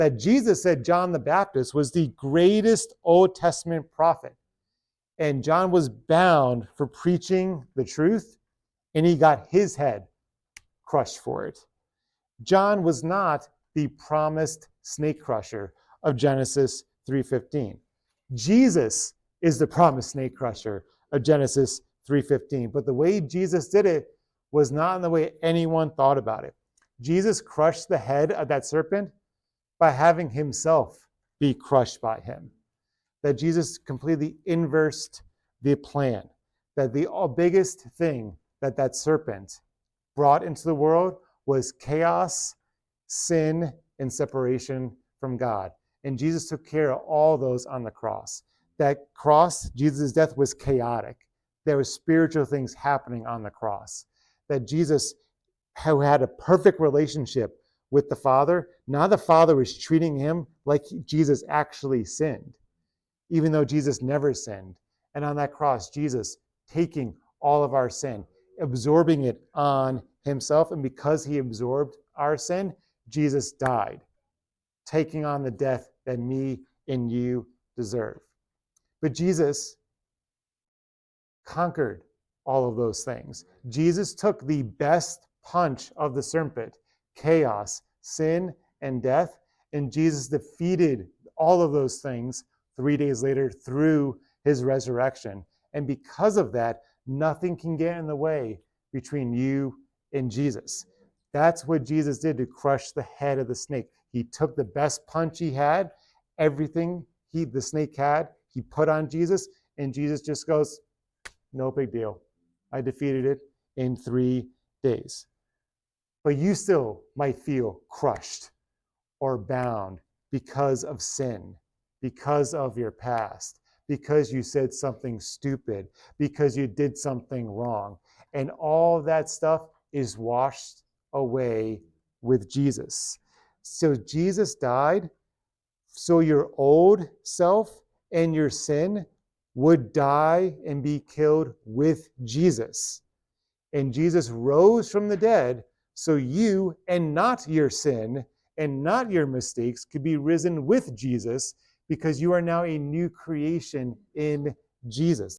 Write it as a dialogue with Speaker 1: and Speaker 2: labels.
Speaker 1: that Jesus said John the Baptist was the greatest Old Testament prophet. And John was bound for preaching the truth, and he got his head crushed for it. John was not the promised snake crusher of Genesis 3:15. Jesus is the promised snake crusher of Genesis 3:15. But the way Jesus did it was not in the way anyone thought about it. Jesus crushed the head of that serpent by having himself be crushed by him. That Jesus completely inversed the plan. That the biggest thing that serpent brought into the world was chaos, sin, and separation from God. And Jesus took care of all those on the cross. That cross, Jesus' death, was chaotic. There were spiritual things happening on the cross. That Jesus, who had a perfect relationship with the Father, now the Father was treating him like Jesus actually sinned, even though Jesus never sinned. And on that cross, Jesus taking all of our sin, absorbing it on himself. And because he absorbed our sin, Jesus died, taking on the death that me and you deserve. But Jesus conquered all of those things. Jesus took the best punch of the serpent, chaos, sin, and death, and Jesus defeated all of those things 3 days later through his resurrection. And because of that, nothing can get in the way between you and Jesus. That's what Jesus did to crush the head of the snake. He took the best punch he had, everything the snake had, he put on Jesus, and Jesus just goes, no big deal. I defeated it in 3 days. But you still might feel crushed or bound because of sin, because of your past, because you said something stupid, because you did something wrong. And all that stuff is washed away with Jesus. So Jesus died so your old self and your sin would die and be killed with Jesus. And Jesus rose from the dead so you and not your sin and not your mistakes could be risen with Jesus, because you are now a new creation in Jesus.